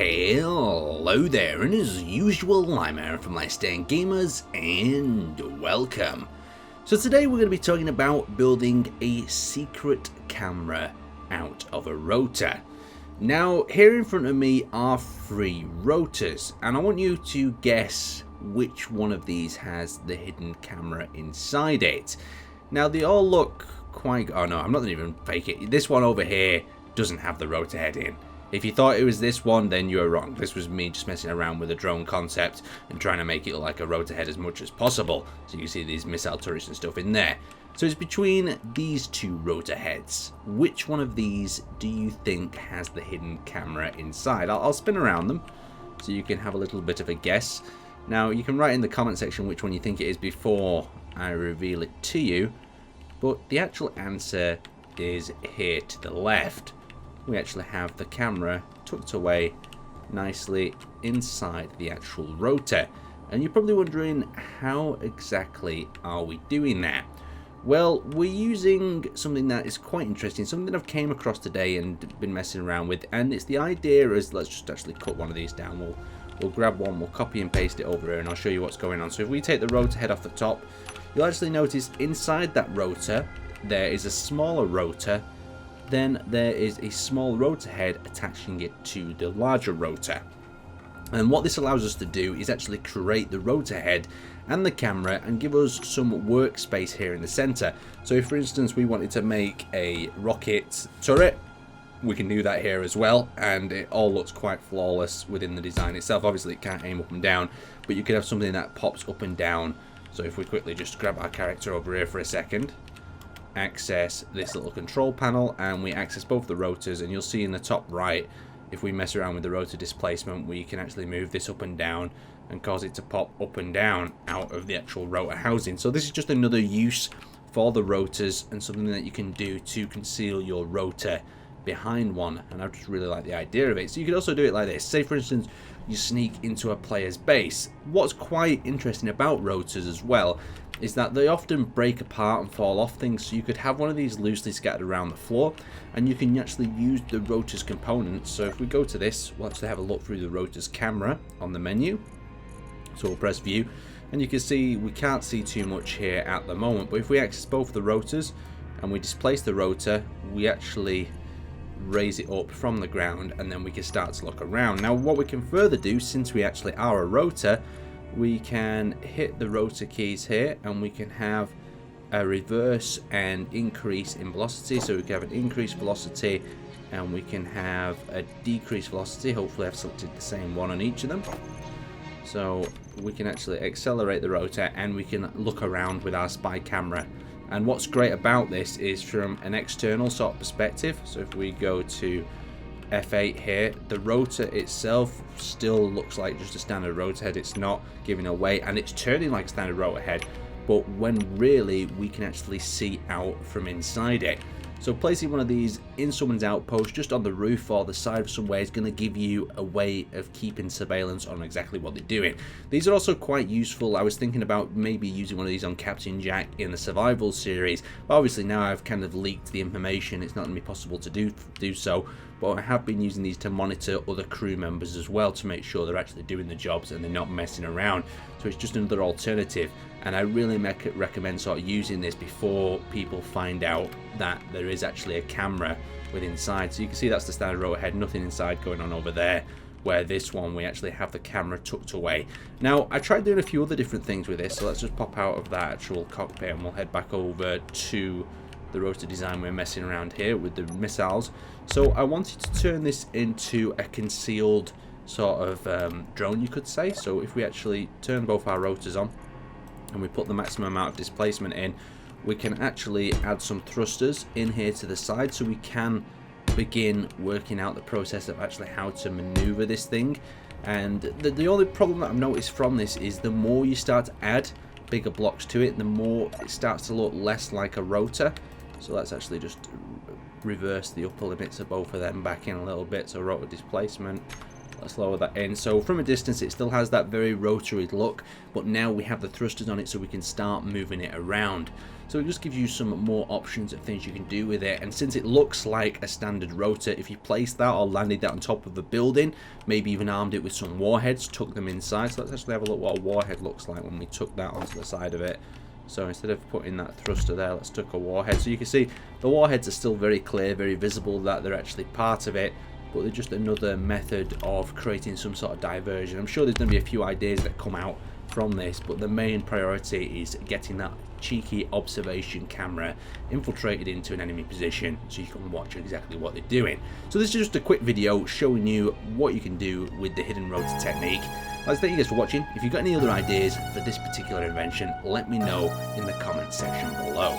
Hello there, and as usual, I'm Aaron from Laststandgamers, and welcome. So today we're going to be talking about building a secret camera out of a rotor. Now, here in front of me are 3 rotors, and I want you to guess which one of these has the hidden camera inside it. Now, they all look quite... oh no, I'm not going to even fake it. This one over here doesn't have the rotor head in. If you thought it was this one, then you're wrong. This was me just messing around with a drone concept and trying to make it look like a rotor head as much as possible. So you see these missile turrets and stuff in there. So it's between these 2 rotor heads. Which one of these do you think has the hidden camera inside? I'll spin around them so you can have a little bit of a guess. Now, you can write in the comment section which one you think it is before I reveal it to you. But the actual answer is here to the left. We actually have the camera tucked away nicely inside the actual rotor. And you're probably wondering, how exactly are we doing that? Well, we're using something that is quite interesting, something that I've came across today and been messing around with, and it's the idea is, let's just actually cut one of these down. We'll grab one, we'll copy and paste it over here, and I'll show you what's going on. So if we take the rotor head off the top, you'll actually notice inside that rotor there is a smaller rotor. Then there is a small rotor head attaching it to the larger rotor. And what this allows us to do is actually create the rotor head and the camera and give us some workspace here in the center. So if, for instance, we wanted to make a rocket turret, we can do that here as well, and it all looks quite flawless within the design itself. Obviously it can't aim up and down, but you could have something that pops up and down. So if we quickly just grab our character over here for a second, access this little control panel, and we access both the rotors, and you'll see in the top right, if we mess around with the rotor displacement, we can actually move this up and down and cause it to pop up and down out of the actual rotor housing. So this is just another use for the rotors and something that you can do to conceal your rotor behind one, and I just really like the idea of it. So you could also do it like this. Say, for instance, you sneak into a player's base. What's quite interesting about rotors as well is that they often break apart and fall off things, so you could have one of these loosely scattered around the floor, and you can actually use the rotor's components. So if we go to this, we'll actually have a look through the rotor's camera on the menu. So we'll press view, and you can see we can't see too much here at the moment, but if we access both the rotors and we displace the rotor, we actually raise it up from the ground, and then we can start to look around. Now, what we can further do, since we actually are a rotor, we can hit the rotor keys here, and we can have a reverse and increase in velocity. So we can have an increased velocity, and we can have a decreased velocity. Hopefully I've selected the same one on each of them. So we can actually accelerate the rotor, and we can look around with our spy camera. And what's great about this is from an external sort of perspective. So if we go to F8 here, the rotor itself still looks like just a standard rotor head. It's not giving away, and it's turning like a standard rotor head, but when really we can actually see out from inside it. So placing one of these in someone's outpost, just on the roof or the side of somewhere, is going to give you a way of keeping surveillance on exactly what they're doing. These are also quite useful. I was thinking about maybe using one of these on Captain Jack in the Survival series, but obviously now I've kind of leaked the information, it's not going to be possible to do so. But I have been using these to monitor other crew members as well, to make sure they're actually doing the jobs and they're not messing around. So it's just another alternative, and I really recommend sort of using this before people find out that there is actually a camera with inside. So you can see that's the standard rotor head, nothing inside going on over there, where this one we actually have the camera tucked away. Now, I tried doing a few other different things with this, so let's just pop out of that actual cockpit and we'll head back over to the rotor design we're messing around here with the missiles. So I wanted to turn this into a concealed sort of drone, you could say. So if we actually turn both our rotors on and we put the maximum amount of displacement in, we can actually add some thrusters in here to the side, so we can begin working out the process of actually how to maneuver this thing. And the only problem that I've noticed from this is the more you start to add bigger blocks to it, the more it starts to look less like a rotor. So let's actually just reverse the upper limits of both of them back in a little bit. So rotor displacement, Let's lower that in. So from a distance it still has that very rotary look, but now we have the thrusters on it so we can start moving it around. So it just gives you some more options of things you can do with it. And since it looks like a standard rotor, if you placed that or landed that on top of a building, maybe even armed it with some warheads, tuck them inside. So let's actually have a look what a warhead looks like when we tuck that onto the side of it. So instead of putting that thruster there, let's tuck a warhead. So you can see the warheads are still very clear, very visible that they're actually part of it, but they're just another method of creating some sort of diversion. I'm sure there's going to be a few ideas that come out from this, but the main priority is getting that cheeky observation camera infiltrated into an enemy position so you can watch exactly what they're doing. So this is just a quick video showing you what you can do with the hidden rotor technique. I'd like to thank you guys for watching. If you've got any other ideas for this particular invention, let me know in the comment section below.